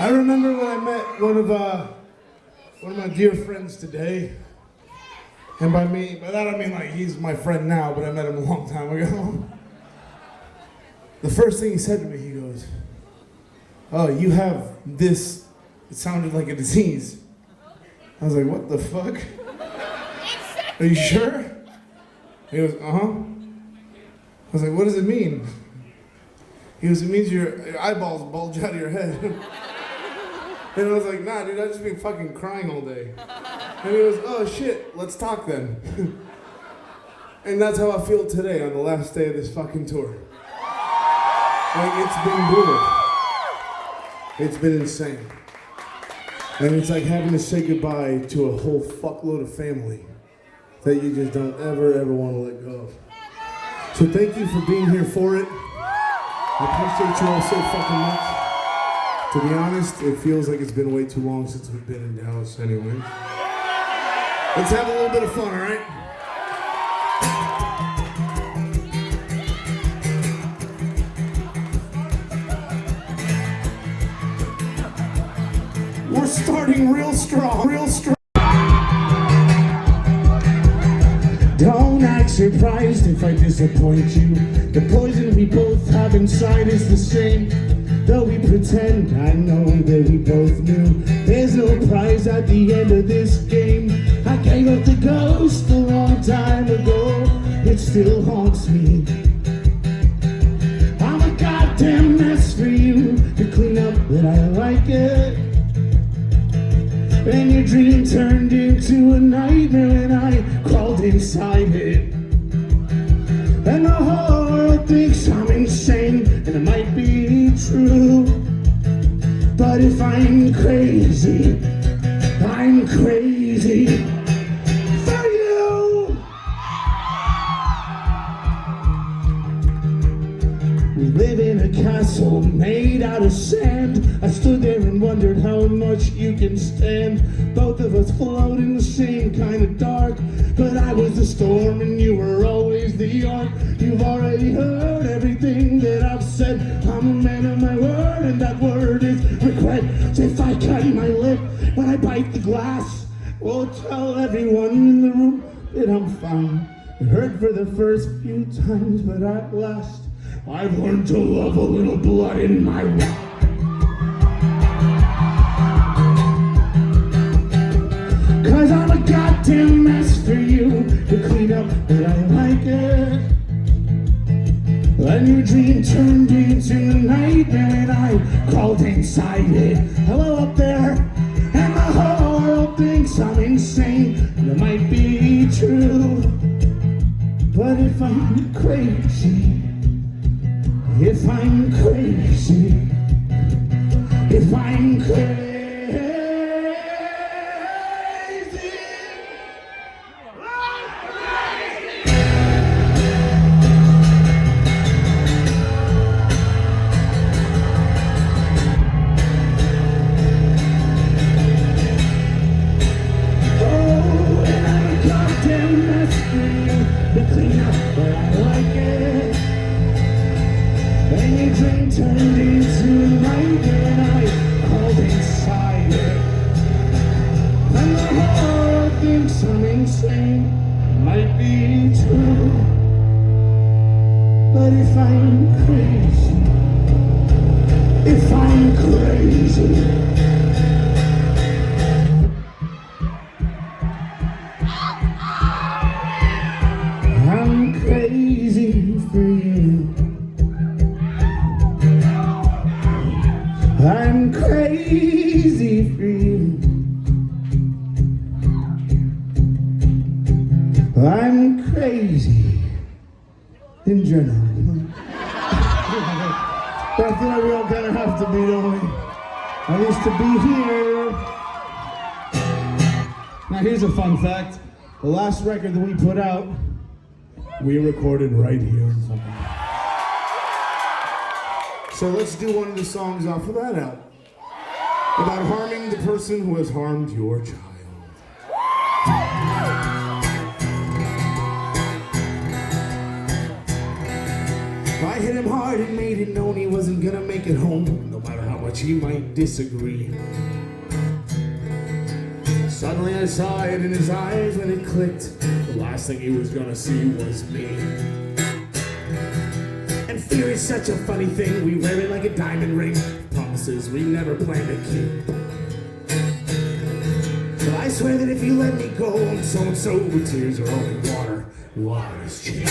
I remember when I met one of my dear friends today, and by that I mean like he's my friend now, but I met him a long time ago. The first thing he said to me, he goes, "Oh, you have this." It sounded like a disease. I was like, "What the fuck? Are you sure?" He goes, "Uh-huh." I was like, "What does it mean?" He goes, "It means your eyeballs bulge out of your head." And I was like, "Nah, dude, I've just been fucking crying all day." And he goes, "Oh shit, let's talk then." And that's how I feel today on the last day of this fucking tour. Like, it's been brutal. It's been insane. And it's like having to say goodbye to a whole fuckload of family that you just don't ever want to let go of. So thank you for being here for it. I appreciate you all so fucking much. To be honest, it feels like it's been way too long since we've been in Dallas anyway. Let's have a little bit of fun, all right? We're starting real strong, real strong. Don't act surprised if I disappoint you. The poison we both have inside is the same. Though we pretend, I know that we both knew there's no prize at the end of this game. I gave up the ghost a long time ago. It still haunts me. I'm a goddamn mess for you to clean up, but I like it. And your dream turned into a nightmare and I crawled inside it. And the whole world thinks I'm insane, and it might be true. But if I'm crazy, I'm crazy for you. We live in a castle made out of sand. I stood there and wondered how much you can stand. Both of us float in the same kind of dark. But I was the storm and you were always the ark. You've already heard everything that I've said. I'm a man of my word, and that word is regret. So if I cut my lip when I bite the glass, we'll tell everyone in the room that I'm fine. It hurt for the first few times, but at last I've learned to love a little blood in my rock. Cause I'm a goddamn mess for you to clean up, but I like it. And your dream turned into a nightmare and I crawled inside it. Hello up there. And the whole world thinks I'm insane, and it might be true. But if I'm crazy, if I'm crazy, if I'm crazy, turned into a nightmare and I crawled inside it. And the whole world thinks I'm insane. It might be true. But if I'm crazy, if I'm crazy, I'm crazy for you. I'm crazy for you. I'm crazy in general. But I feel like we all kind of have to be, don't we? At least to be here. Now here's a fun fact. The last record that we put out, we recorded right here in fucking. So let's do one of the songs off of that album about harming the person who has harmed your child. I hit him hard and made it known he wasn't gonna make it home, no matter how much he might disagree. Suddenly I saw it in his eyes when it clicked. The last thing he was gonna see was me. And fear is such a funny thing. We wear it like a diamond ring. Promises we never plan to keep. So I swear that if you let me go, I'm so-and-so, but tears are only water. Water is cheap.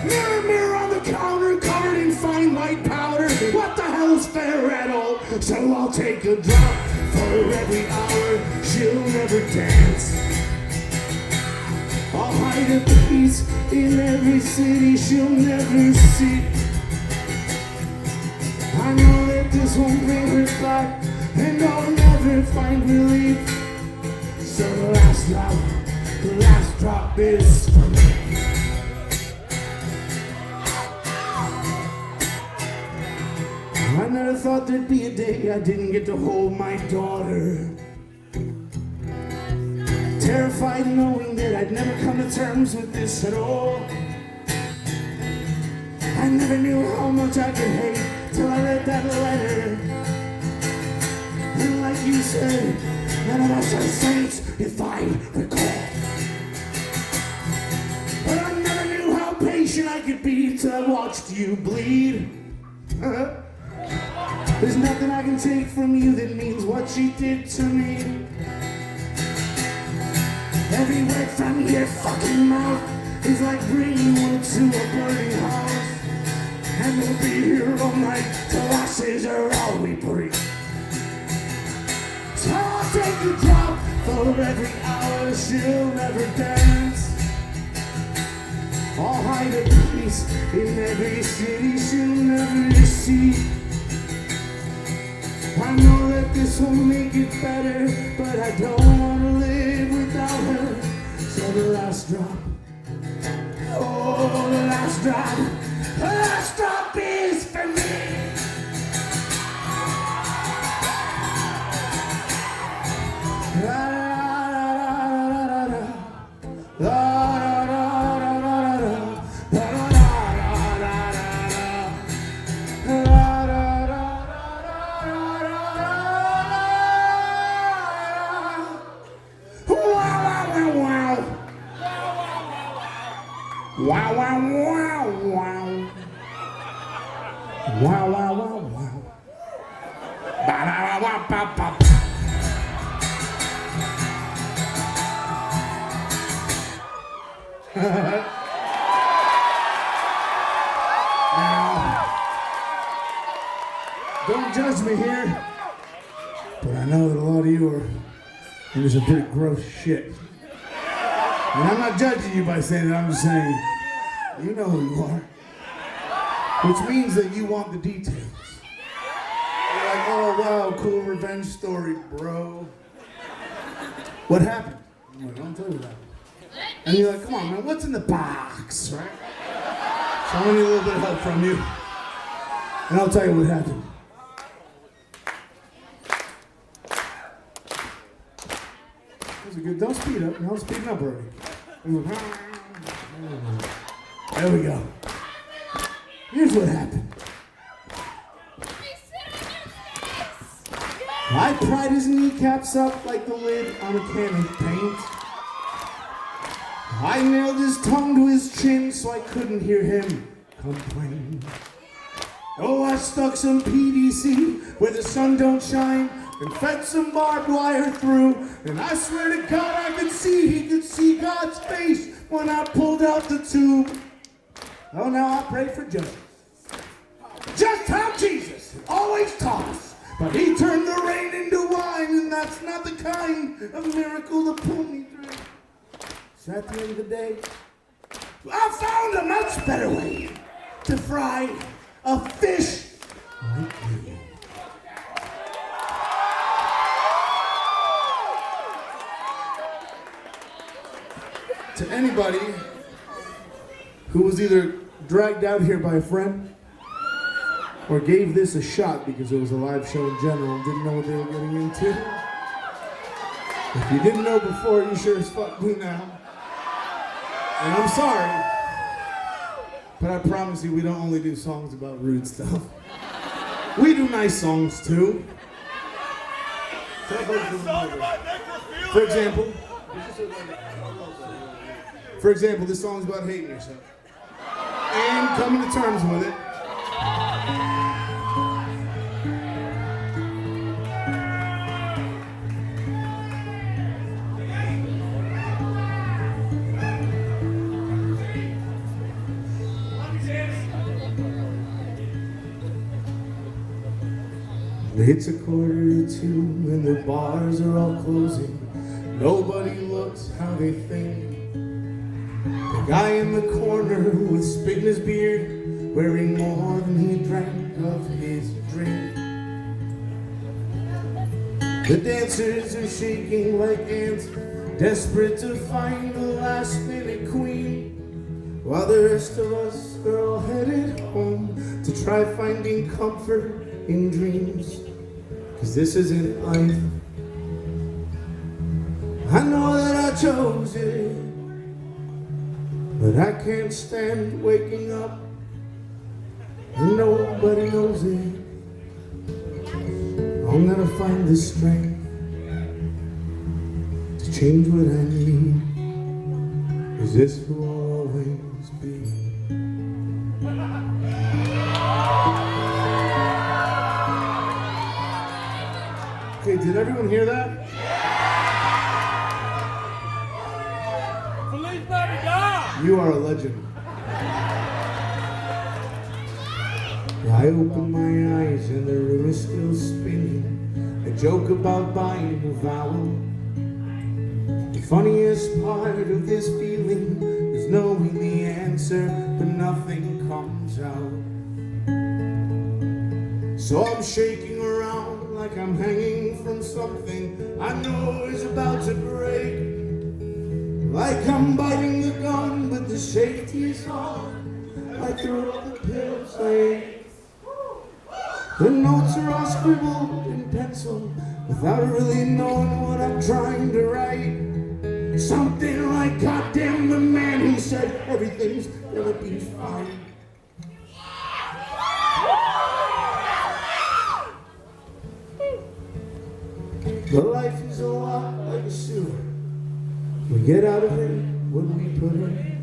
Mirror, mirror on the counter, covered in fine white powder. What the hell's fair at all? So I'll take a drop for every hour she'll never dance. I'll hide a piece in every city she'll never see. I know that this won't bring her back, and I'll never find relief. So the last drop is for me. I never thought there'd be a day I didn't get to hold my daughter. Terrified knowing that I'd never come to terms with this at all. I never knew how much I could hate till I read that letter. And like you said, none of us are saints, if I recall. But I never knew how patient I could be till I watched you bleed. There's nothing I can take from you that means what she did to me. Every word from your fucking mouth is like bringing wood to a burning house. And we'll be here all night till ashes are all we breathe. So I'll take a drop for every hour she'll never dance. I'll hide a piece in every city she'll never see. I know that this will make it better, but I don't want to live without her. So the last drop, oh, the last drop is for me. Wow, wow, wow, wow. Wow, wow, wow, wow. Ba da ba ba ba. Now, don't judge me here, but I know that a lot of you are into some pretty gross shit. And I'm not judging you by saying that, I'm just saying, you know who you are. Which means that you want the details. You're like, oh wow, cool revenge story, bro. What happened? I'm like, I'll tell you that. And you're like, come on, man, what's in the box, right? So I'm gonna need a little bit of help from you. And I'll tell you what happened. That was a good, don't speed up. No, speeding up already. There we go. Here's what happened. I pried his kneecaps up like the lid on a can of paint. I nailed his tongue to his chin so I couldn't hear him complain. Oh, I stuck some PVC where the sun don't shine and fed some barbed wire through. And I swear to God I could see, he could see God's face when I pulled out the tube. Oh, now I pray for justice. Just how Jesus always taught us. But he turned the rain into wine, and that's not the kind of miracle to pull me through. So at the end of the day, I found a much better way to fry a fish like you. To anybody who was either dragged out here by a friend or gave this a shot because it was a live show in general and didn't know what they were getting into. If you didn't know before, you sure as fuck do now. And I'm sorry, but I promise you we don't only do songs about rude stuff. We do nice songs too. For example, this song's about hating yourself and coming to terms with it. It's 1:45 and the bars are all closing. Nobody looks how they think. The guy in the corner with spit in his beard, wearing more than he drank of his drink. The dancers are shaking like ants, desperate to find the last minute queen, while the rest of us are all headed home to try finding comfort in dreams. 'Cause this isn't life. I know that I chose it, but I can't stand waking up and nobody knows it. I'll never find the strength to change what I need. Is this who I'll always be? Okay, did everyone hear that? You are a legend. I open my eyes and the room is still spinning. A joke about buying a vowel. The funniest part of this feeling is knowing the answer, but nothing comes out. So I'm shaking around like I'm hanging from something I know is about to break. Like I'm biting the gun, but the safety is on. I throw up the pills I ate. The notes are all scribbled in pencil without really knowing what I'm trying to write. Something like, goddamn the man who said everything's gonna be fine. But life is a lot like a sewer. We get out of it when we put in.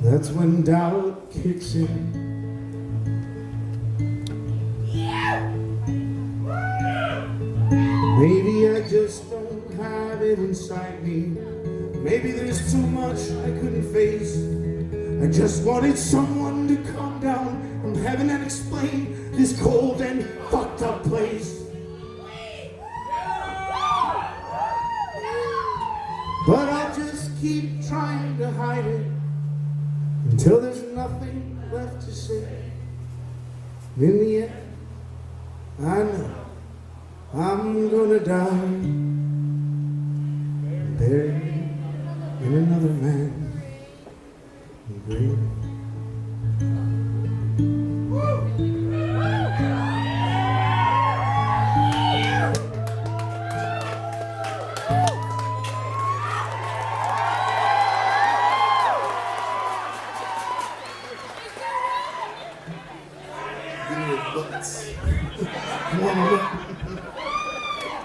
That's when doubt kicks in. Maybe I just don't have it inside me. Maybe there's too much I couldn't face. I just wanted someone to come down from heaven and explain this cold and fucked up place. But I'll just keep trying to hide it until there's nothing left to say. In the end, I know I'm gonna die, buried in another man's grave.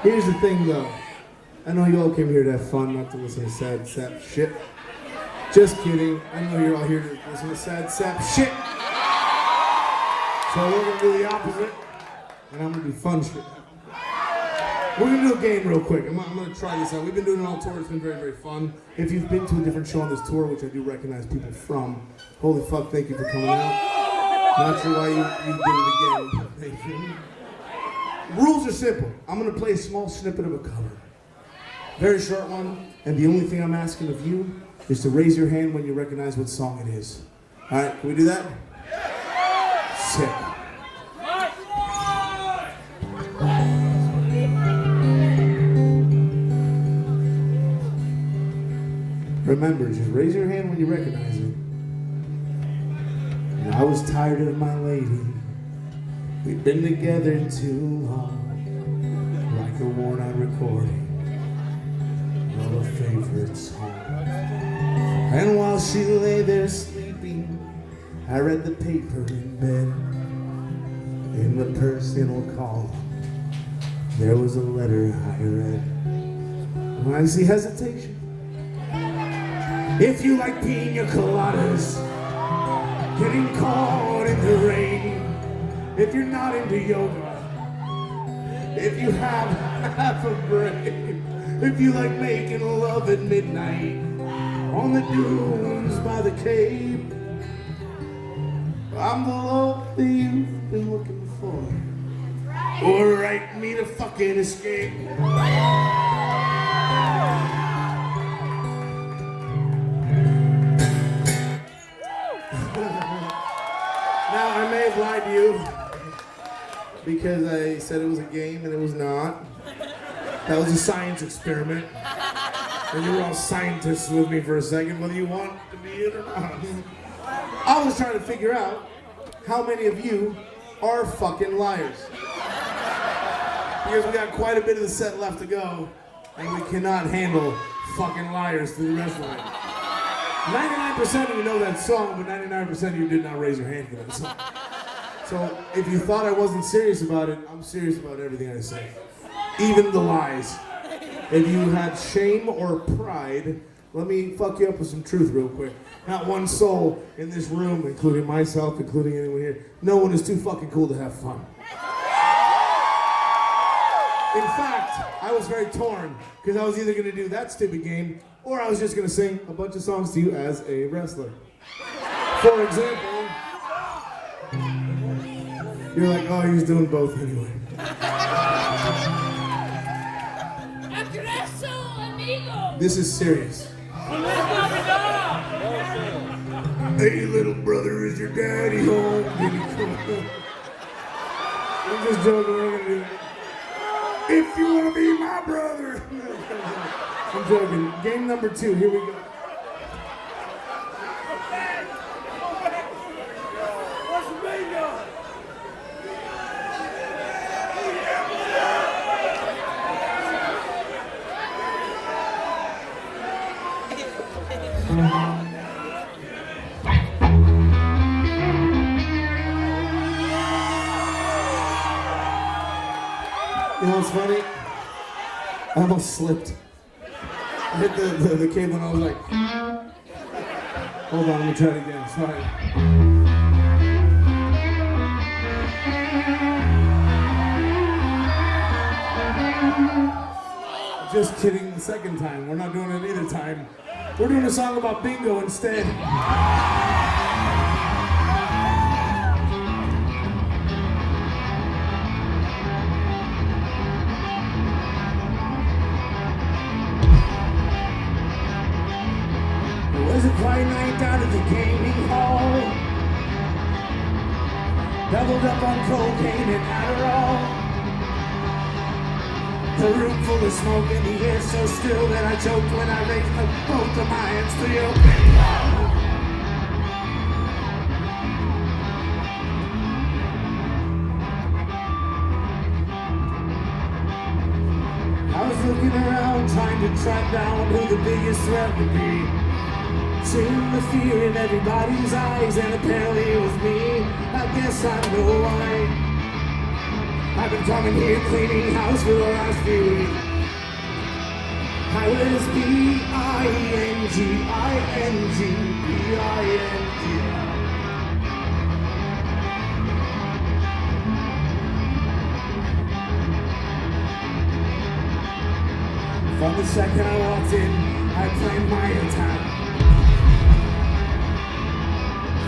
Here's the thing though, I know you all came here to have fun, not to listen to sad sap shit. Just kidding, I know you're all here to listen to sad sap shit. So we're gonna do the opposite, and I'm gonna do fun shit. We're gonna do a game real quick. I'm gonna try this out. We've been doing it all tour, it's been very, very fun. If you've been to a different show on this tour, which I do recognize people from, holy fuck, thank you for coming out. Not sure why you did it again, but thank you. Rules are simple. I'm gonna play a small snippet of a cover. Very short one, and the only thing I'm asking of you is to raise your hand when you recognize what song it is. All right, can we do that? Sick. Remember, just raise your hand when you recognize it. And I was tired of my lady. We've been together too long, like a worn-out recording of a favorite song. And while she lay there sleeping, I read the paper in bed. In the personal column, there was a letter I read. I see hesitation. If you like pina coladas, getting caught in the rain, if you're not into yoga, if you have half a brain, if you like making love at midnight on the dunes by the Cape, I'm the love that you've been looking for. Or write me to fucking escape. Now, I may have lied to you because I said it was a game and it was not. That was a science experiment. And you were all scientists with me for a second, whether you want to be it or not. I was trying to figure out how many of you are fucking liars. Because we got quite a bit of the set left to go, and we cannot handle fucking liars through the rest of it. 99% of you know that song, but 99% of you did not raise your hand for that song. So if you thought I wasn't serious about it, I'm serious about everything I say. Even the lies. If you had shame or pride, let me fuck you up with some truth real quick. Not one soul in this room, including myself, including anyone here, no one is too fucking cool to have fun. In fact, I was very torn, because I was either going to do that stupid game, or I was just going to sing a bunch of songs to you as a wrestler. For example, you're like, oh, he's doing both anyway. Amigo. This is serious. Hey, little brother, is your daddy home? Did he come home? I'm just joking. We're gonna do that. If you want to be my brother. I'm joking. Game number 2. Here we go. You know what's funny? I almost slipped. I hit the cable and I was like, hold on, let me try it again. Sorry. Just kidding the second time. We're not doing it either time. We're doing a song about bingo instead. It was a quiet night down at the gaming hall. Doubled up on cocaine and Adderall. The room full of smoke and the air so still that I choked when I raised both of my hands to the open wall. I was looking around trying to track down who the biggest threat would be. Seeing the fear in everybody's eyes, and apparently it was me. I guess I know why. I've been coming here cleaning house for the last few weeks. I was B-I-N-G-I-N-G-B-I-N-G. From the second I walked in, I planned my attack.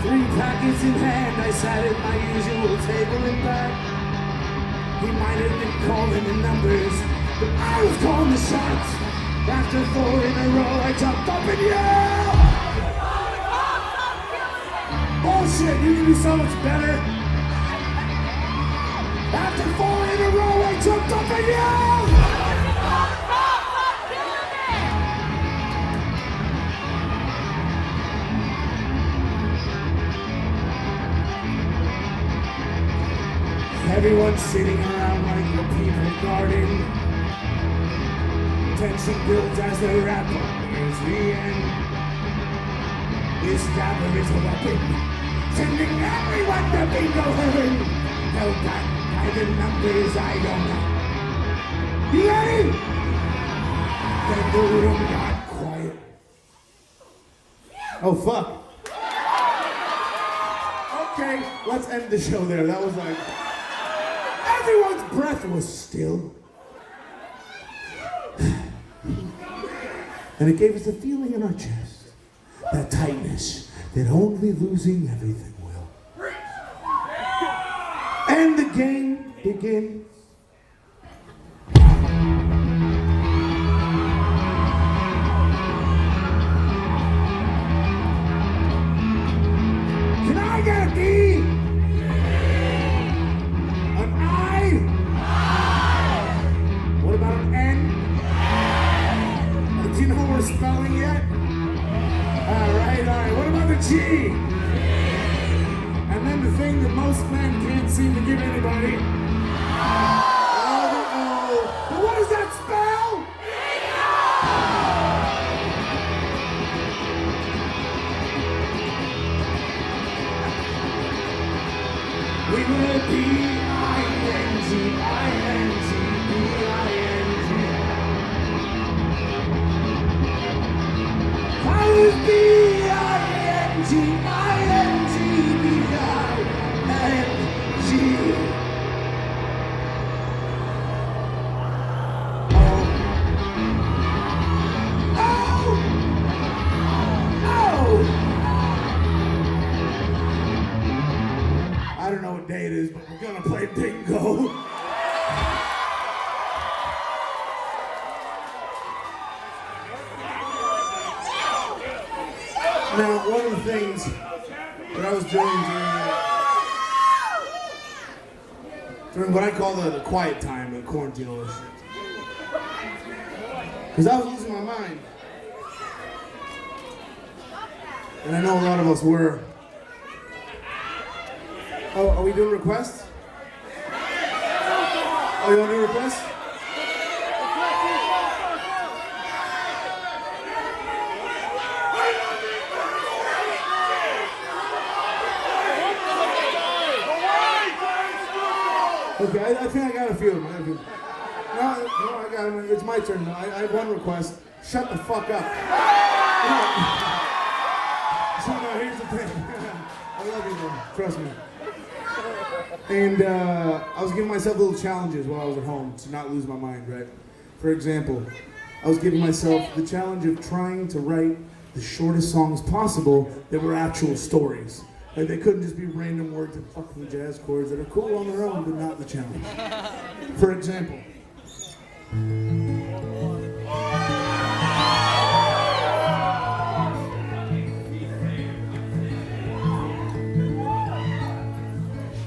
3 packets in hand, I sat at my usual table and back. He might have been calling the numbers, but I was calling the shots. After 4 in a row, I jumped up and yelled, bullshit, you can do so much better. After 4 in a row, I jumped up and yelled, everyone's sitting around like a people garden. Tension builds as the rap nears the end. His stabber is a weapon, sending everyone to bingo heaven. Held back by the numbers I don't know. You ready? Then the room got quiet. Oh, fuck. Okay, let's end the show there. That was like... Everyone's breath was still. And it gave us a feeling in our chest. That tightness that only losing everything will. And the game begins. Can I get a D? An I? What about an N? Do you know what we're spelling yet? All right. What about the G? And then the thing that most men can't seem to give anybody. Oh, the O. But what does that spell? We will B-I-N-G-I-N-G-B-I-N-G. How is B-I-N-G-I-N-G-B-I-N-G? I don't know what day it is, but we're gonna play bingo. Now, one of the things that I was doing during what I call the quiet time, the quarantine, all this shit, because I was losing my mind, and I know a lot of us were. Oh, are we doing requests? Oh, you want to do requests? Okay, I think I got a few of them. No, I got them. It's my turn. I have one request. Shut the fuck up. So now here's the thing. I love you, man. Trust me. And I was giving myself little challenges while I was at home to not lose my mind, right? For example, I was giving myself the challenge of trying to write the shortest songs possible that were actual stories. Like, they couldn't just be random words and fucking jazz chords that are cool on their own, but not the challenge. For example.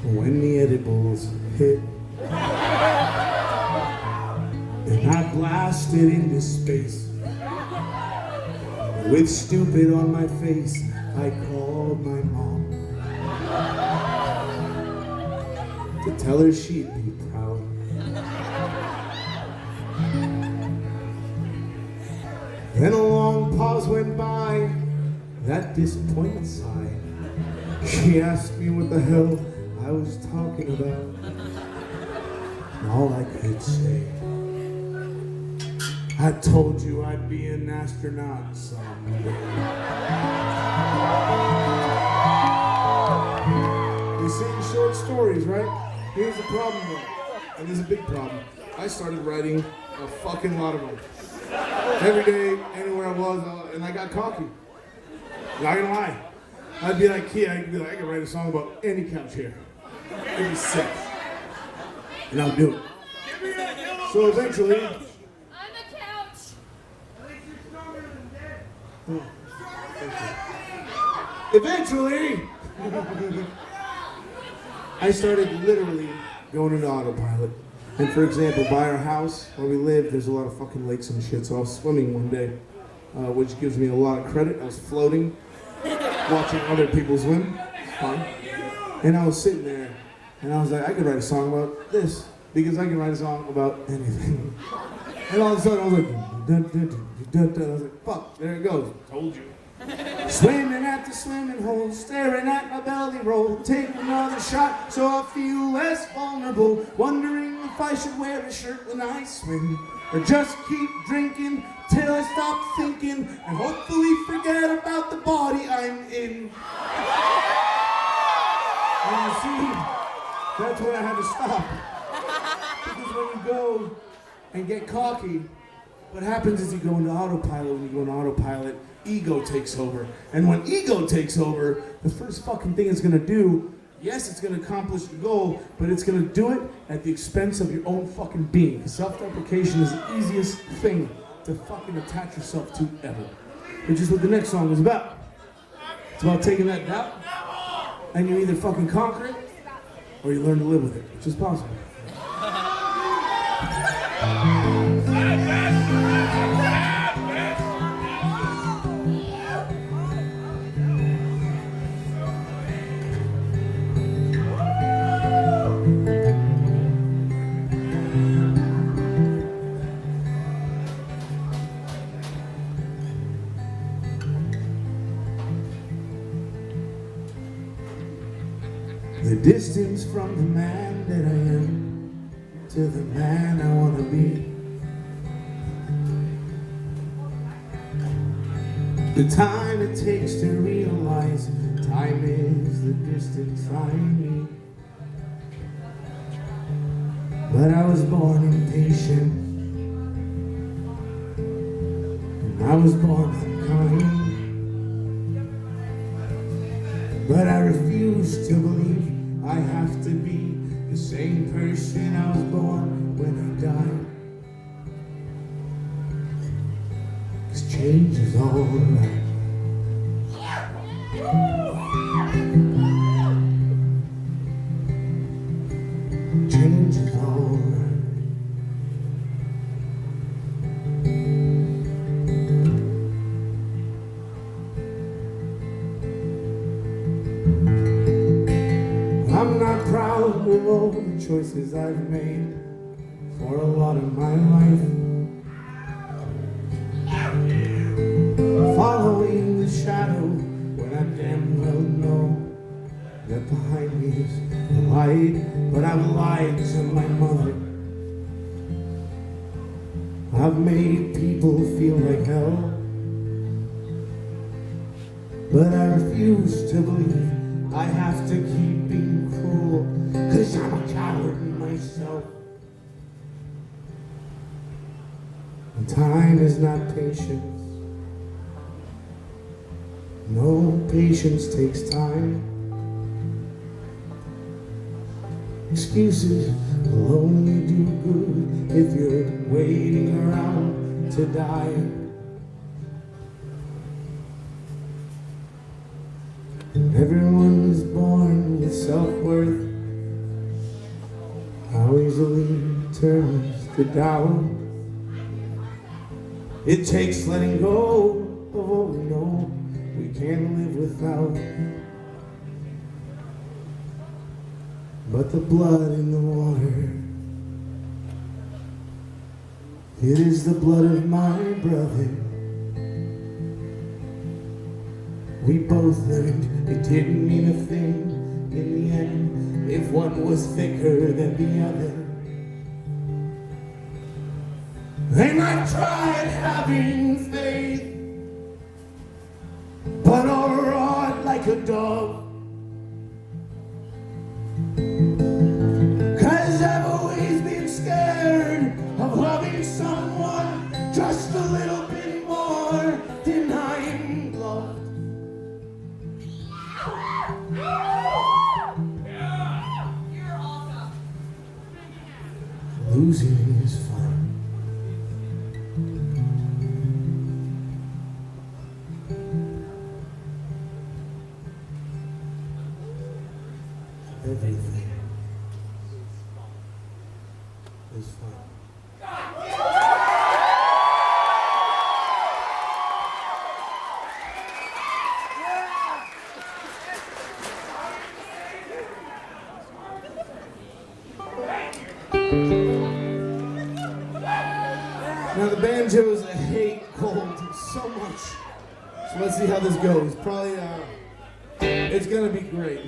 When the edibles hit, and I blasted into space, with stupid on my face, I called my mom to tell her she'd be proud. Then a long pause went by, that disappointed sigh. She asked me what the hell I was talking about. And all I could say, I told you I'd be an astronaut someday. We sing short stories, right? Here's the problem though, and there's a big problem. I started writing a fucking lot of them. Every day, anywhere I was, and I got cocky. Not gonna lie. I'd be like, I could write a song about any couch here. It'd be sick. And I'll do it. So eventually... On the couch! Eventually... I started literally going into autopilot. And for example, by our house, where we live, there's a lot of fucking lakes and shit. So I was swimming one day, which gives me a lot of credit. I was floating, watching other people swim. Fun. And I was sitting there, and I was like, I could write a song about this, because I can write a song about anything. And all of a sudden, I was like, dun, dun, dun, dun, dun, dun. I was like, fuck, there it goes. Told you. Swimming at the swimming hole, staring at my belly roll, take another shot so I feel less vulnerable, wondering if I should wear a shirt when I swim, or just keep drinking till I stop thinking, and hopefully forget about the body I'm in. And you see, that's when I had to stop. Because when you go and get cocky, what happens is you go into autopilot. When you go into autopilot, ego takes over. And when ego takes over, the first fucking thing it's gonna do, yes, it's gonna accomplish the goal, but it's gonna do it at the expense of your own fucking being. Self-deprecation is the easiest thing to fucking attach yourself to ever. Which is what the next song is about. It's about taking that doubt, and you either fucking conquer it, or you learn to live with it, which is possible. The distance from the man that I am to the man I want to be. The time it takes to realize time is the distance I need. But I was born impatient, and I was born unkind. But I refuse to believe I have to be the same person I was born when I died. 'Cause change is alright. Change is alright. I'm not proud of all the choices I've made for a lot of my life. Following the shadow when I damn well know that behind me is the light. But I've lied to my mother. I've made people feel like hell. But I refuse to believe I have to keep being cruel, 'cause I'm a coward myself. And time is not patience. No, patience takes time. Excuses will only do good if you're waiting around to die. Everyone is born with self-worth. How easily turns to doubt. It takes letting go of what we know we can't live without. But the blood in the water, it is the blood of my brother. We both learned it didn't mean a thing in the end if one was thicker than the other. And I've tried having faith, but I'll rot like a dog. 'Cause I've always been scared of loving someone just a little bit more than I'm loved. You're awesome. Losing is fun. Everything is fun. Now the banjos I hate cold so So let's see how this goes. Probably, it's gonna be great.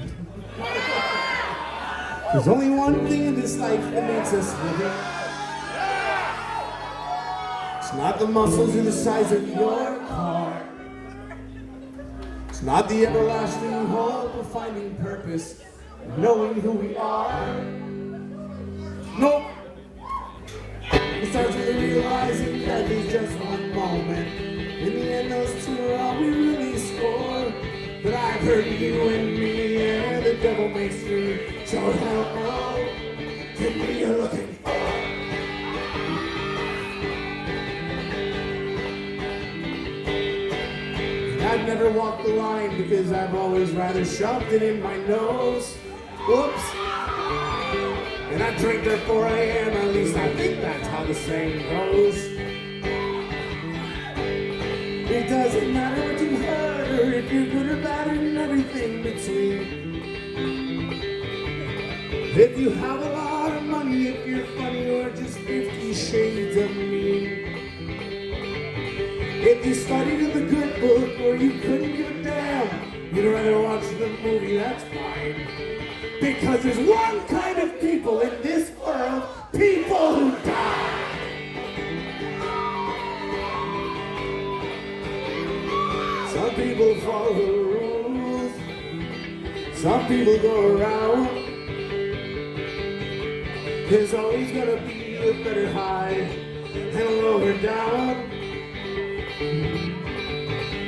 There's only one thing in this life that makes us living. It's not the muscles or the size of your car. It's not the everlasting hope of finding purpose, knowing who we are. Nope. It starts with realizing that there's just one moment. In the end, those two are all we really score. But I've heard you and me, and the devil makes me sure hell no. Give me you're looking for. I've never walked the line because I've always rather shoved it in my nose. Whoops. And I drink till 4 a.m. At least I think that's how the saying goes. It doesn't matter what you've heard or if you're good or bad and everything between. If you have a lot of money, if you're funny or just 50 shades of mean. If you studied in the good book or you couldn't give a damn, you'd rather watch the movie, that's fine. Because there's one kind of people in this world, people who die. Some people follow the rules, some people go around. There's always gonna be a better high and a lower down.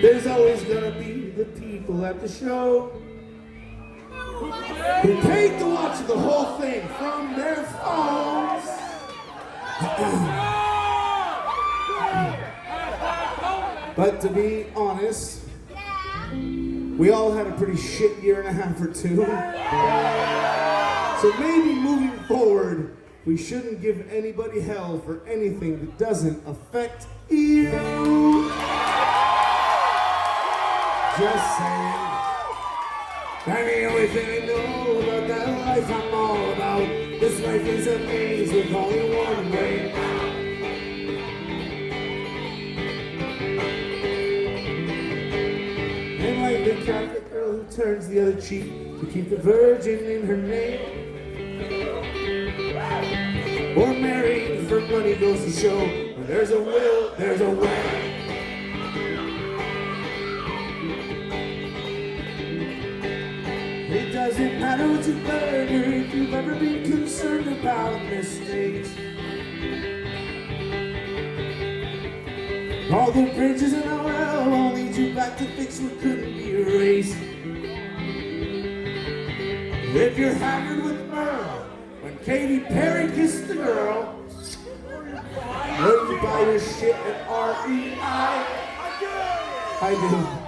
There's always gonna be the people at the show who paid to watch the whole thing from their phones. But to be honest, we all had a pretty shit year and a half or two. So maybe moving forward, we shouldn't give anybody hell for anything that doesn't affect you. Just saying. And the only thing I know about that life I'm all about. This life is a maze with only one way out. And like the Catholic girl who turns the other cheek to keep the virgin in her name. Or marrying for money goes to show where there's a will, there's a way. It doesn't matter what you've learned or if you've ever been concerned about mistakes. All the bridges in our hell will lead you back to fix what couldn't be erased. If you're haggard with Merle, when Katy Perry kissed the girl, when you buy your shit at REI, I do.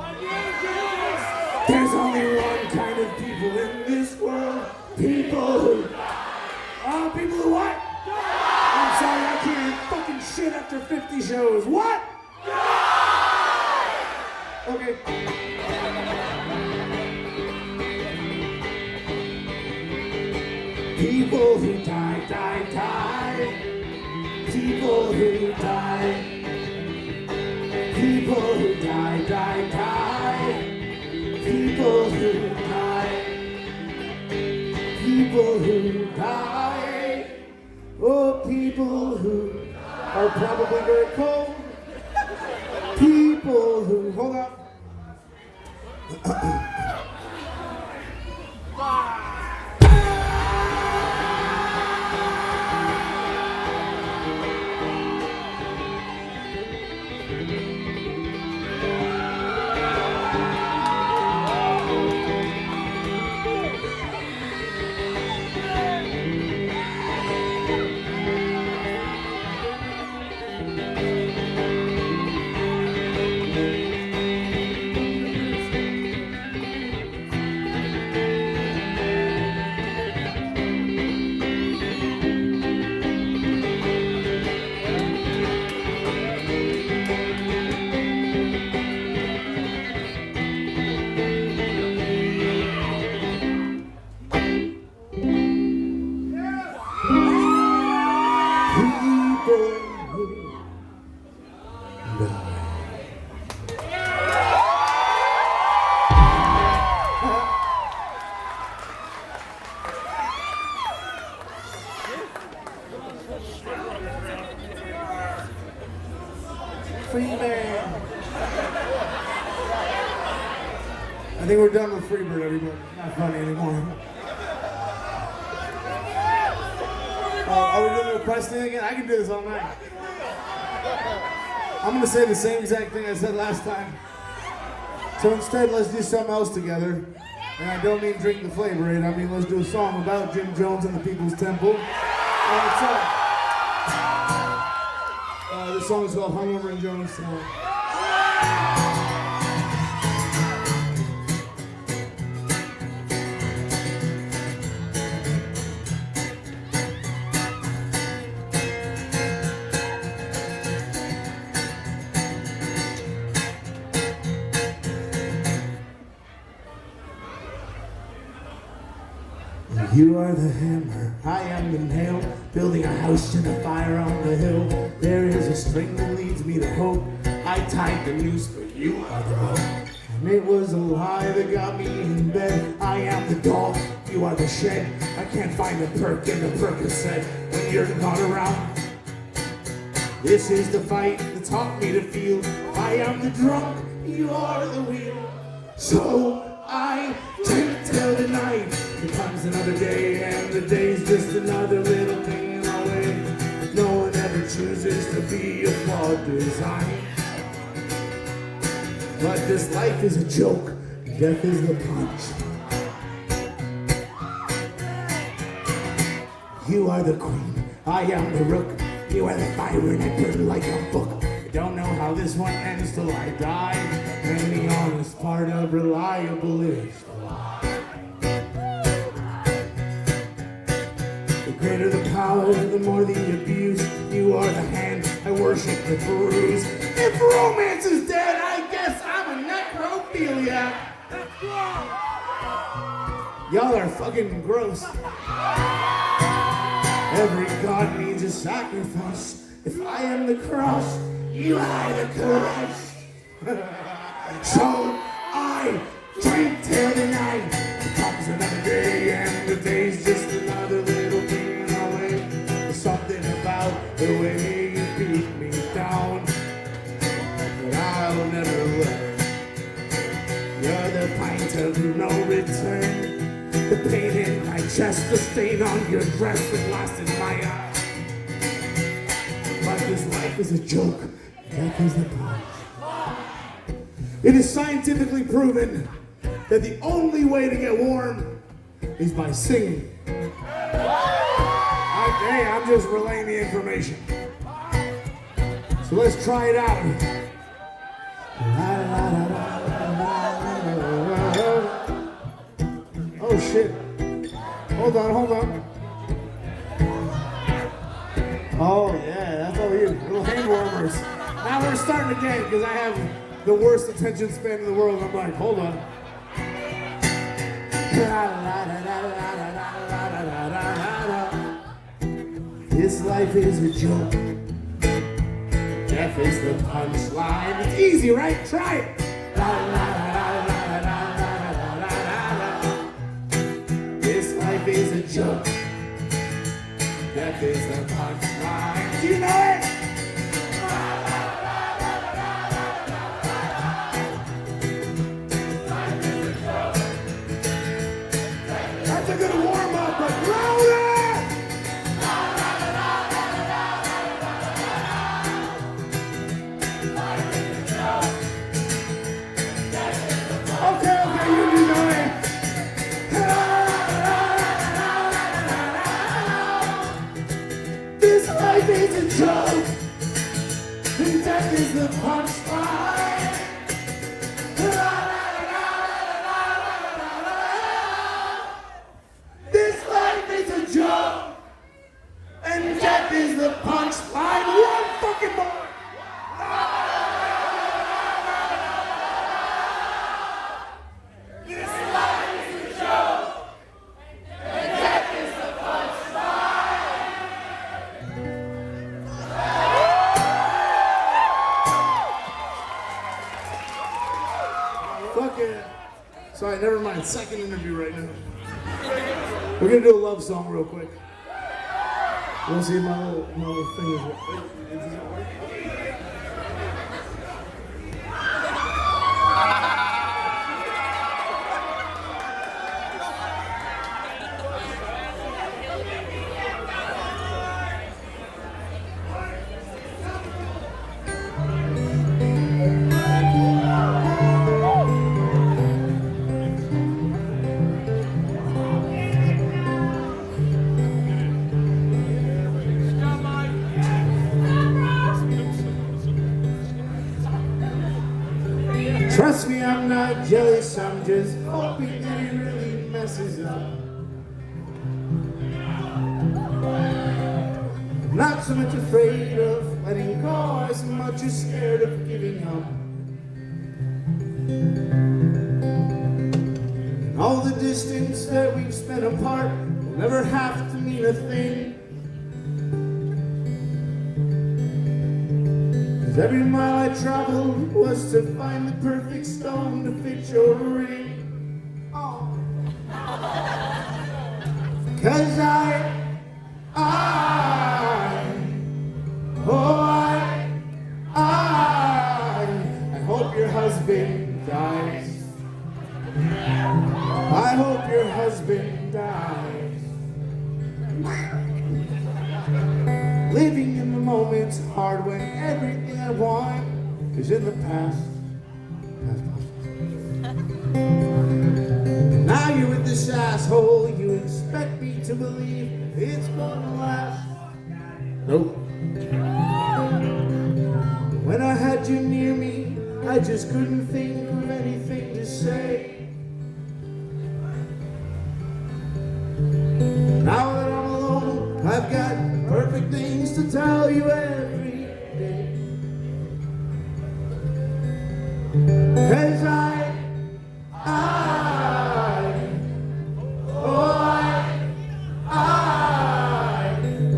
There's only one kind of people in this world. People who... people who what? I'm sorry, I can't fucking shit after 50 shows. What? Okay. People who die, die, die. People who die. People who die, die, die. People who die, people who die, oh, people who are probably very cold, people who, hold up. Freeman. I think we're done with Freebird, everybody. Not funny anymore. Are we doing the request thing again? I can do this all night. I'm gonna say the same exact thing I said last time. So instead, let's do something else together. And I don't mean drink the flavor in. I mean, let's do a song about Jim Jones and the People's Temple. This song is called Hungover in Jonestown. You are the hammer, I am the nail, building a house in a fire on the hill. There is a string that leads me to hope. I tied the noose, but you are the rope. And it was a lie that got me in bed. I am the dog, you are the shed. I can't find a perk in the Percocet when you're not around. This is the fight that taught me to feel. I am the drunk, you are the wheel. So I drink till the night becomes another day, and the day's just another little thing in our way. No one ever chooses to be a flawed design. But this life is a joke, death is the punch. You are the queen, I am the rook. You are the fire and I burn like a book. I don't know how this one ends till I die. And the honest part of reliable is the lie. The greater the power, the more the abuse. You are the hand, I worship the bruise. If romance is dead, I guess I'm a necrophiliac. Y'all are fucking gross. Every god needs a sacrifice. If I am the cross, you are the Christ. So I drink till the night becomes another day, and the day's just another little thing in our way. There's something about the way you beat me down that I'll never learn. You're the pint of no return. The pain in my chest, the stain on your dress, the glass in my eye. But this life is a joke, death is the punch. It is scientifically proven that the only way to get warm is by singing. Hey, I'm just relaying the information. So let's try it out. Oh shit. Hold on. Oh yeah, that's all we do. Little hand warmers. Now we're starting again because I have the worst attention span in the world. I'm like, hold on. This life is a joke. Death is the punchline. It's easy, right? Try it. This life is a joke. Death is the punchline. Do you know it? That's a good warm up, but louder! Okay, you know it. This life is a joke, and death is the punchline. This life is a joke, and death is the punchline. One fucking more. Sorry, never mind. Second interview right now. We're gonna do a love song real quick. You wanna see my little fingers? Trust me, I'm not jealous, I'm just hoping that he really messes up. I'm not so much afraid of letting go as much as scared of giving up. And all the distance that we've spent apart will never have to mean a thing. 'Cause every mile I traveled was to find the perfect stone to fit your ring. Oh. 'Cause I hope your husband dies. I hope your husband dies. Living in the moment's hard when everything I want is in the past. Now you're with this asshole, you expect me to believe it's gonna last. Nope. When I had you near me, I just couldn't think of anything to say. Now that I'm alone, I've got perfect things to tell you every day. 'Cause I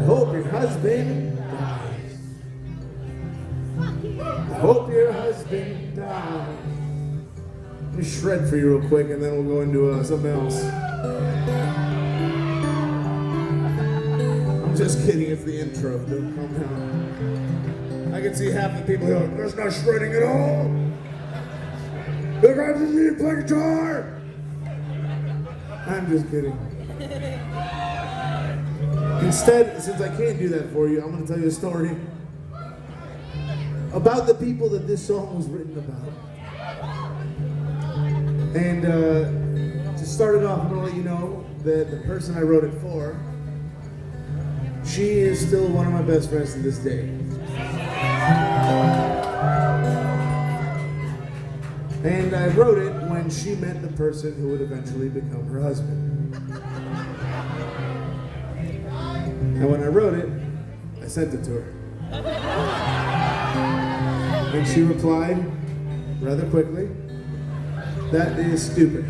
hope your husband dies. I hope your husband dies. Let me shred for you real quick and then we'll go into something else. I'm just kidding, it's the intro. Don't calm down. I can see half the people going, there's no shredding at all. Look, I just need to play guitar. I'm just kidding. Instead, since I can't do that for you, I'm going to tell you a story about the people that this song was written about. And to start it off, I'm going to let you know that the person I wrote it for, she is still one of my best friends to this day. And I wrote it when she met the person who would eventually become her husband. And when I wrote it, I sent it to her. And she replied rather quickly, "That is stupid."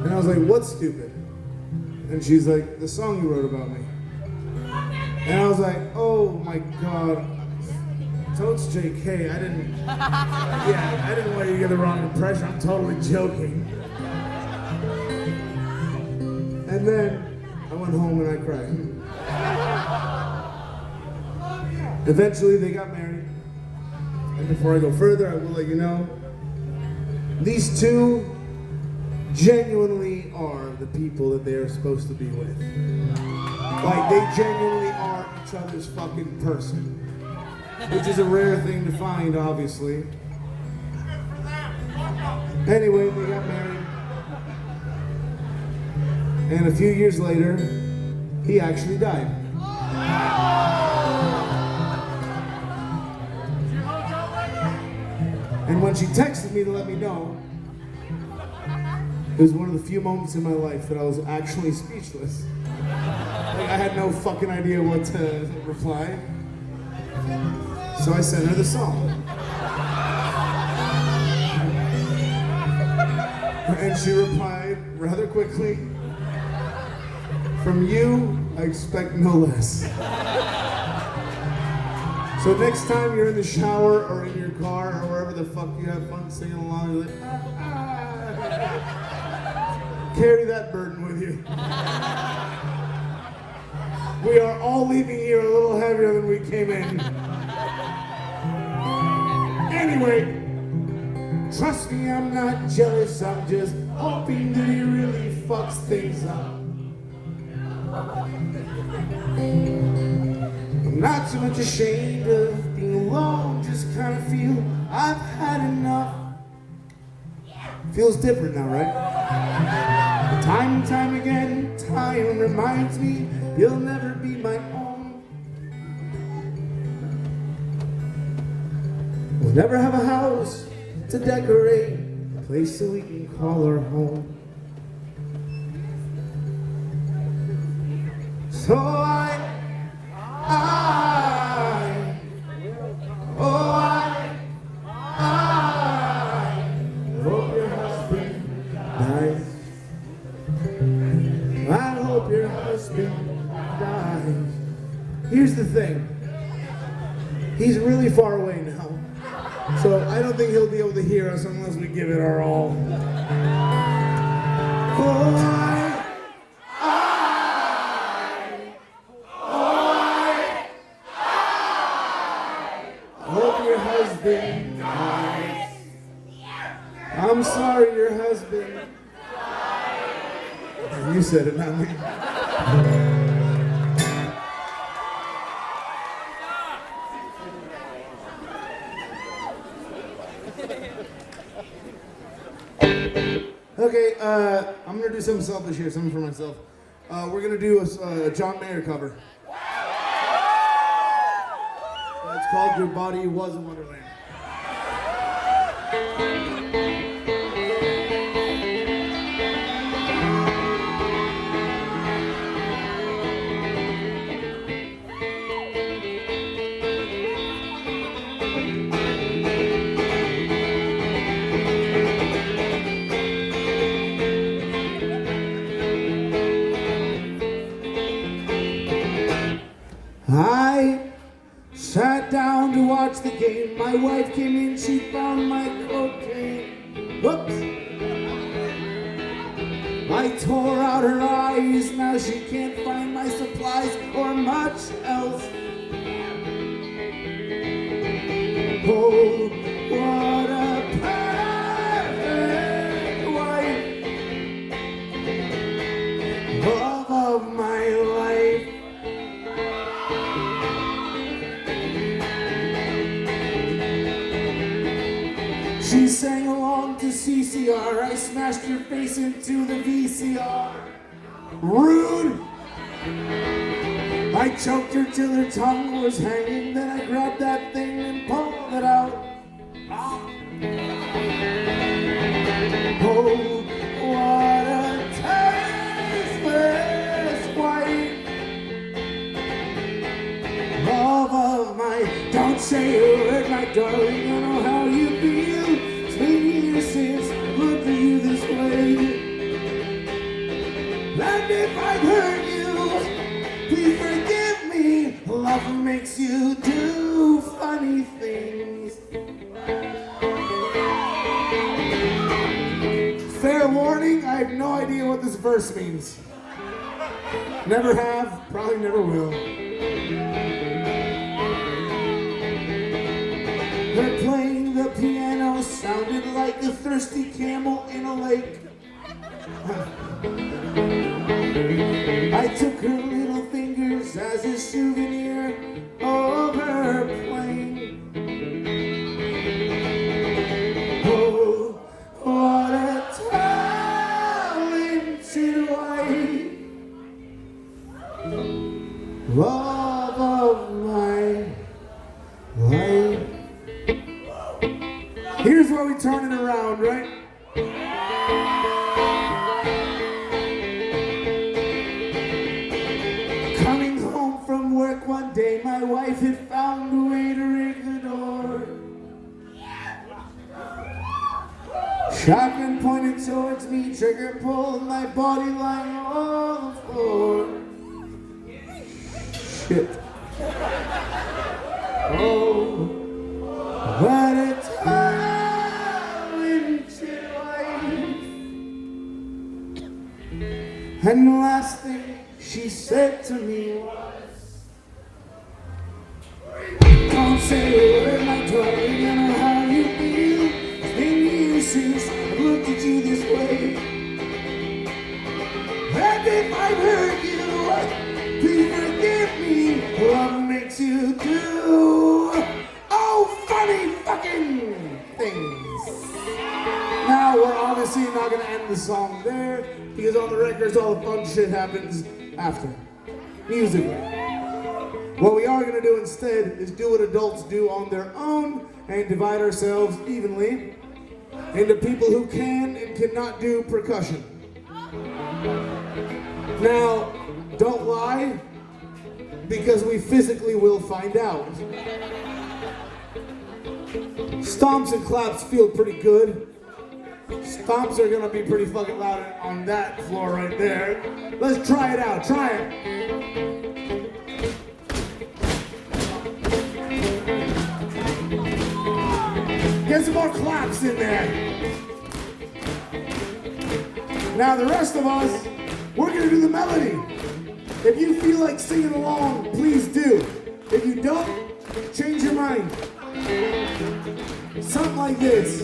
And I was like, "What's stupid?" And she's like, "The song you wrote about me." And I was like, "Oh my God. Totes JK, I didn't want you to get the wrong impression. I'm totally joking." And then I went home and I cried. Eventually they got married. And before I go further, I will let you know, these two genuinely are the people that they are supposed to be with. Like, they genuinely are each other's fucking person. Which is a rare thing to find, obviously. Anyway, they got married. And a few years later, he actually died. And when she texted me to let me know, it was one of the few moments in my life that I was actually speechless. Like, I had no fucking idea what to reply. So I sent her the song. And she replied rather quickly, "From you, I expect no less." So next time you're in the shower or in your car or wherever the fuck you have fun singing along, you're like, carry that burden with you. We are all leaving here a little heavier than we came in. Anyway, trust me, I'm not jealous, I'm just hoping that he really fucks things up. I'm not so much ashamed of being alone, just kind of feel I've had enough. Feels different now, right? Time and time again, time reminds me you'll never be my own. never have a house to decorate, a place that we can call our home. So I hope your husband dies. I hope your husband dies. Here's the thing. He's really far away now. So I don't think he'll be able to hear us unless we give it our all. Hope your husband dies. I'm sorry your husband died. You said it, not me. Okay, I'm gonna do something selfish here, something for myself. We're gonna do a John Mayer cover. It's called Your Body Was a Wonderland. I sat down to watch the game. My wife came in, she found my cocaine. Whoops. I tore out her eyes, now she can't find my supplies or much else. Oh, what a perfect wife, love of my life. She sang along to CCR. I smashed her face into the VCR. Rude! I choked her till her tongue was hanging. Then I grabbed that thing and pulled it out. Oh, what a tasteless wife. Love of my, don't say a word, my darling. I know how you feel. It's been years since I looked at you this way. And if I've hurt you, please forgive me. Love makes you do funny things. Fair warning, I have no idea what this verse means. Never have, probably never will. Her playing the piano sounded like a thirsty camel in a lake. I took her little fingers as a souvenir of her playing. Oh, what a talented wife, love of my life. Here's where we turn it around, right? Coming home from work one day, my wife had found a way to rig the door. Shotgun pointed towards me, trigger pulled, my body lying on the floor. Shit. Oh, what a talented wife. And the last thing she said to me was, don't say a word, my darling, I know how you feel. It's been years since I've looked at you this way. And if I've hurt you, please forgive me. Love makes you do funny fucking things. Now we're obviously not gonna end the song there because on the records all the fun shit happens after. Musically. What we are going to do instead is do what adults do on their own and divide ourselves evenly into people who can and cannot do percussion. Now, don't lie, because we physically will find out. Stomps and claps feel pretty good. Stomps are gonna be pretty fucking loud on that floor right there. Let's try it out, try it. Get some more claps in there. Now the rest of us, we're gonna do the melody. If you feel like singing along, please do. If you don't, change your mind. Something like this.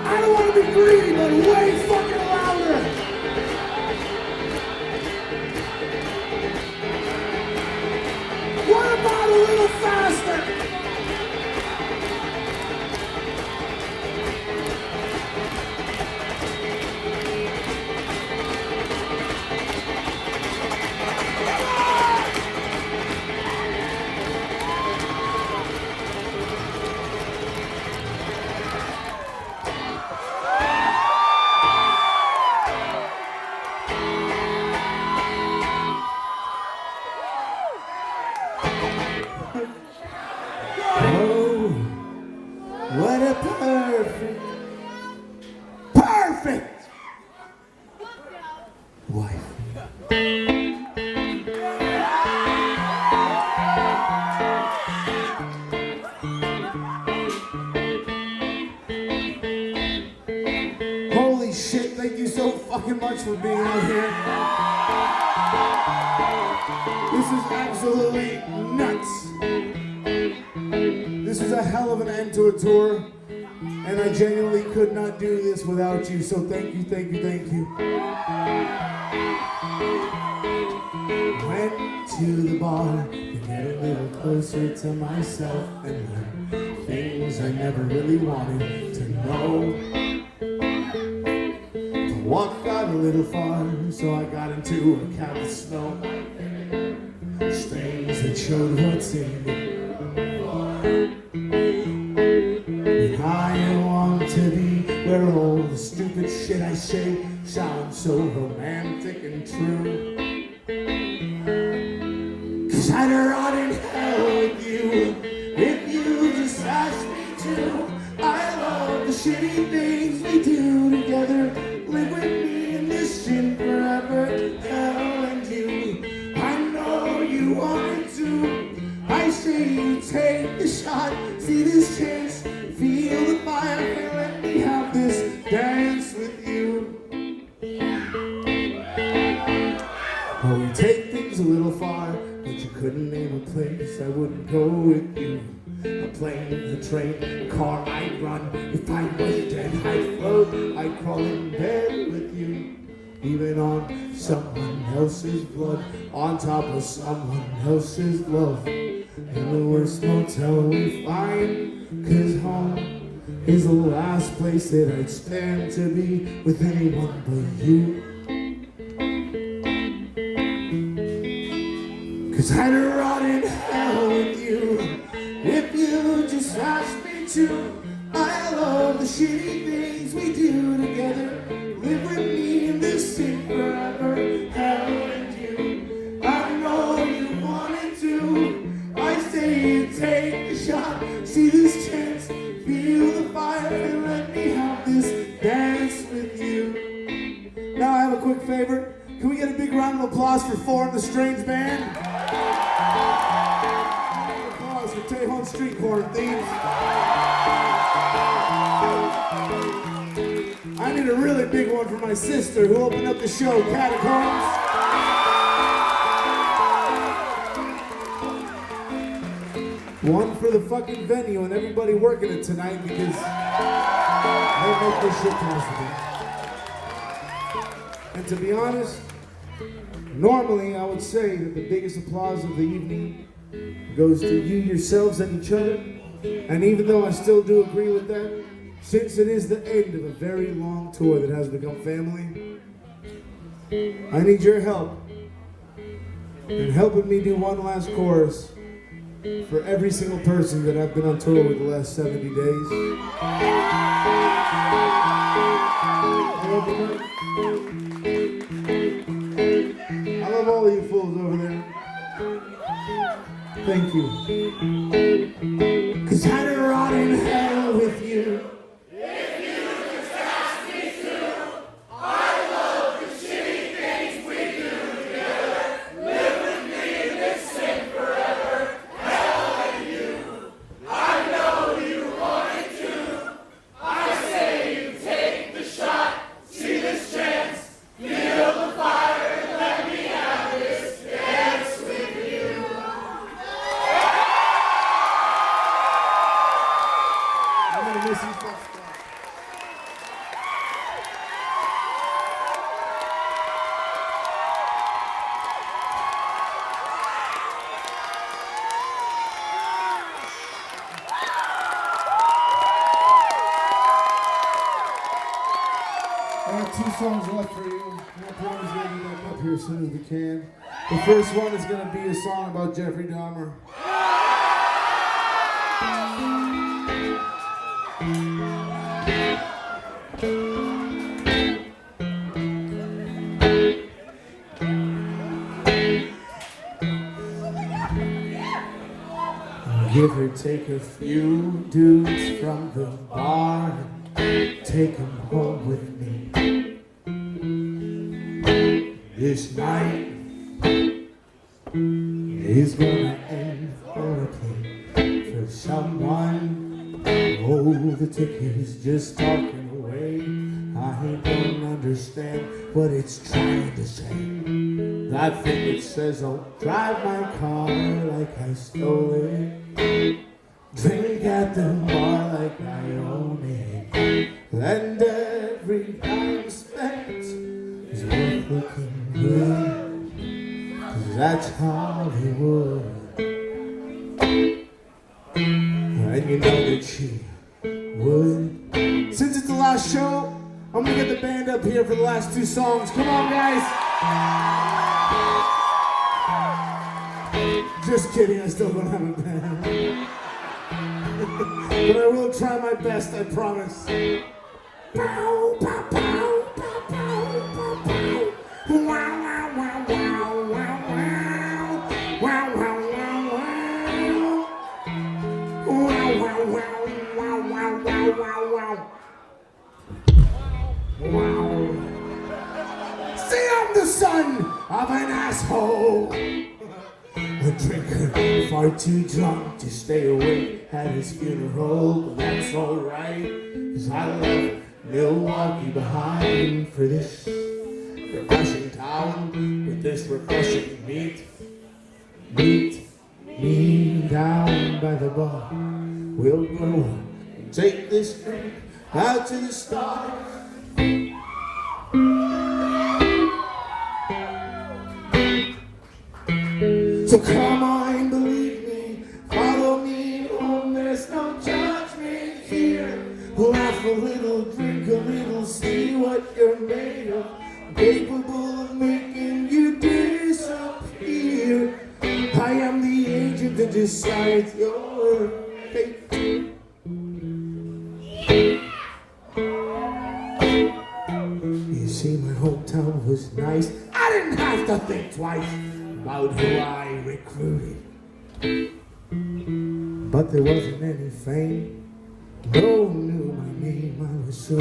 I don't want to be greedy, but way fucking louder. What about a little faster? Oh, what a perfect wife. Holy shit, thank you so fucking much for being out here. This is absolutely nuts. This is a hell of an end to a tour, and I genuinely could not do this without you, so thank you, thank you, thank you. Went to the bar to get a little closer to myself and learn things I never really wanted to know. The walk got a little far, so I got into a cab of snow. Strings that showed what's in it. I want to be where all the stupid shit I say sounds so romantic and true. 'Cause I'd rot in hell with you if you just asked me to. I love the shitty things we do together. Live with me in this shit forever. Hell and you, I know you wanted to. I say you take the shot, see this chance. Feel the fire and let me have this dance with you. Oh, we take things a little far, but you couldn't name a place I wouldn't go with you. A plane, a train, a car I'd run. If I was dead, I'd float, I'd crawl in bed with you. Even on someone else's blood, on top of someone else's love. In the worst motel we find, 'cause home is the last place that I'd stand to be with anyone but you. 'Cause I'd rot in hell with you if you just asked me to. I love the shitty things we do together. Live with me in this thing forever. Hell and you, I know you wanted to. I say you take the shot, see this chance, feel the fire, and let me have this dance with you. Now I have a quick favor. Can we get a big round of applause for Four and the Strange Band? Applause for Tejon Street Corner Thieves. I need a really big one for my sister who opened up the show, Catacombs. One for the fucking venue and everybody working it tonight because they make this shit possible. And to be honest, Normally, I would say that the biggest applause of the evening goes to you yourselves and each other. And even though I still do agree with that, since it is the end of a very long tour that has become family, I need your help in helping me do one last chorus for every single person that I've been on tour with the last 70 days. I love all of you fools over there. Thank you. 'Cause I'd rot in hell with you. I have 2 songs left for you, and I promise we'll be back up here as soon as we can. The first one is going to be a song about Jeffrey Dahmer. Give or take a few dudes from the bar, take them home with me. This night is gonna end horribly for someone. Oh, the ticket's just talking away. I don't understand what it's trying to say. I think it says I'll drive my car like I stole it. Drink at the bar like I own it. And every dime spent is worth looking good. 'Cause that's Hollywood. And you know that she would. Since it's the last show, I'm gonna get the band up here for the last 2 songs. Come on, guys. Just kidding, I still don't have a band. But I will try my best, I promise. Pow, pow, pow, pow, pow, pow, pow. Wow, wow, wow, wow, wow, wow. Wow, wow, wow, wow. Wow, wow, wow, wow, wow, wow, wow, wow. Wow. See, I'm the son of an asshole. A drinker, far too drunk to stay awake at his funeral. But that's alright, 'cause I left Milwaukee behind for this refreshing town with this refreshing meat. Meet me down by the bar. We'll go and take this drink out to the stars. So come on, believe me, follow me home, there's no judgment here. Laugh a little, drink a little, see what you're made of, capable of making you disappear. I am the agent that decides your fate. You see, my hometown was nice, I didn't have to think twice about who I recruited. But there wasn't any fame, no one knew my name, I was so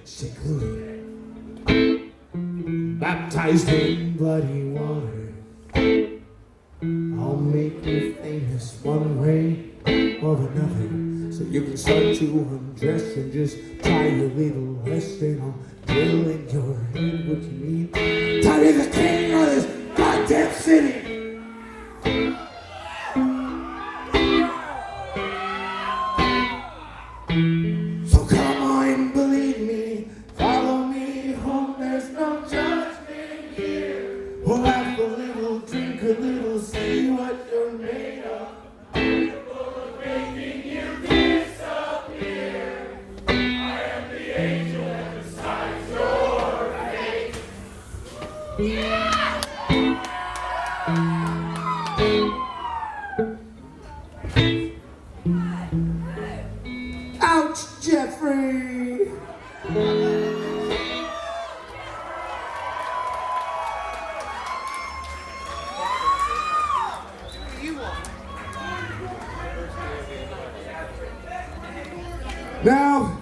secluded. Baptized in bloody water, I'll make you famous one way or another. So you can start to undress and just try a little lesson. I'll drill in your head what you need to be the king of this goddamn city. So come on, believe me, follow me home, there's no judgment here. We'll have Now,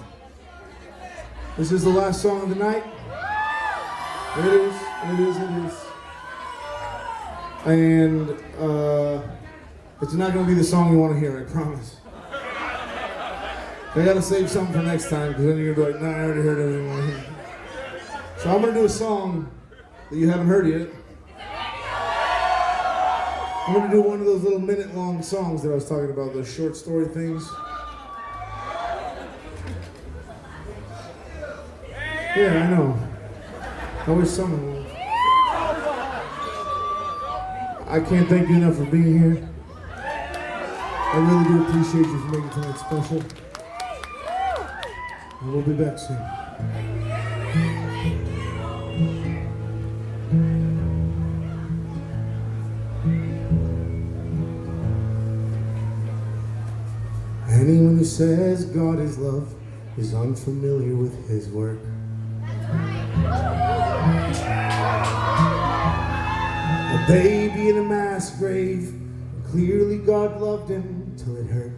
this is the last song of the night. It is. And it's not going to be the song you want to hear, I promise. I got to save something for next time, because then you're going to be like, nah, I already heard everything. So I'm going to do a song that you haven't heard yet. I'm going to do one of those little minute-long songs that I was talking about, those short story things. Yeah, I know. I wish someone would. I can't thank you enough for being here. I really do appreciate you for making tonight special. And we'll be back soon. Anyone who says God is love is unfamiliar with his work. A baby in a mass grave, clearly God loved him till it hurt.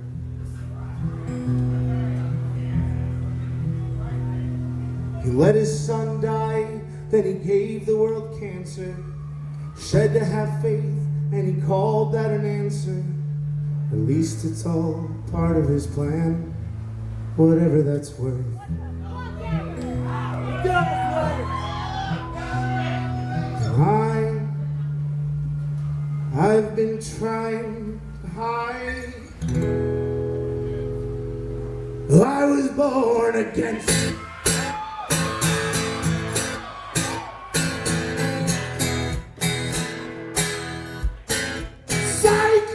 He let his son die, then he gave the world cancer, said to have faith, and he called that an answer. At least it's all part of his plan, whatever that's worth. I've been trying to hide. I was born against. Psych!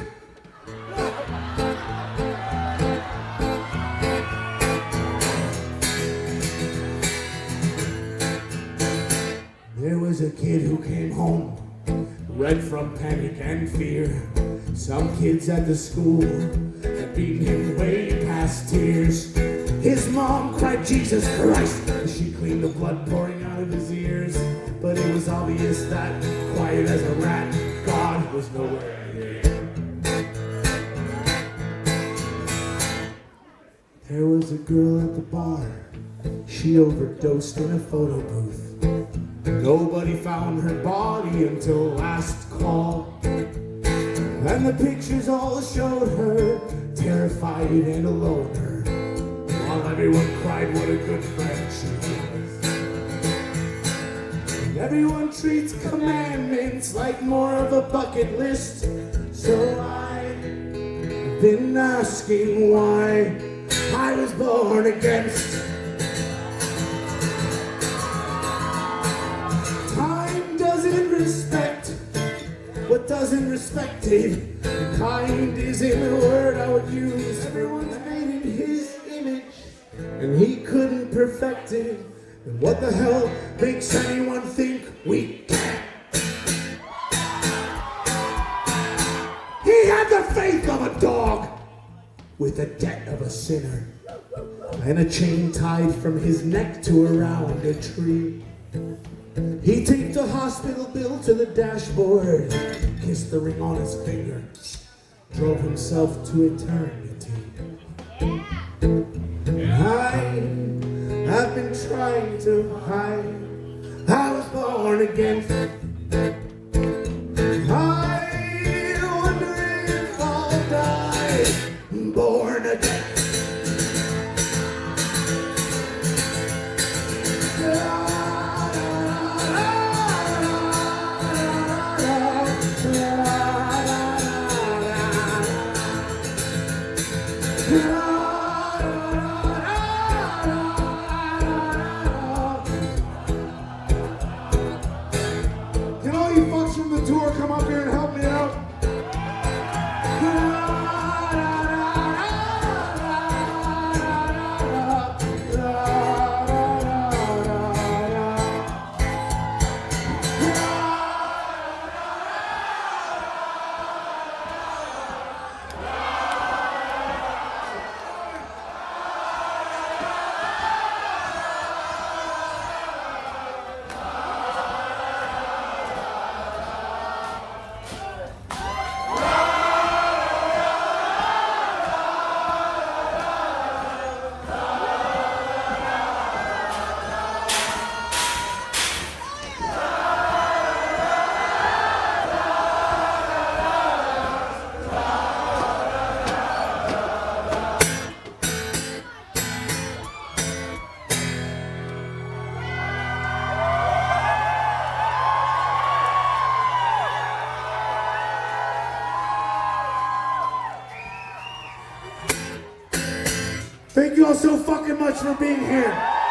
There was a kid who came home, red from panic and fear. Some kids at the school had beaten him way past tears. His mom cried, Jesus Christ, as she cleaned the blood pouring out of his ears. But it was obvious that, quiet as a rat, God was nowhere near. There was a girl at the bar. She overdosed in a photo booth. Nobody found her body until last call. And the pictures all showed her terrified and alone. While everyone cried what a good friend she was. And everyone treats commandments like more of a bucket list. So I've been asking why I was born against. Respect what doesn't respect it. Kind isn't the word I would use. Everyone's made in his image, and he couldn't perfect it. And what the hell makes anyone think we can? He had the faith of a dog with the debt of a sinner, and a chain tied from his neck to around a tree. He taped a hospital bill to the dashboard, kissed the ring on his finger, drove himself to eternity. And I have been trying to hide. I was born again. I wonder if I'll die born again. Can all you fucks from the tour come up here and help me out? Thank you all so fucking much for being here.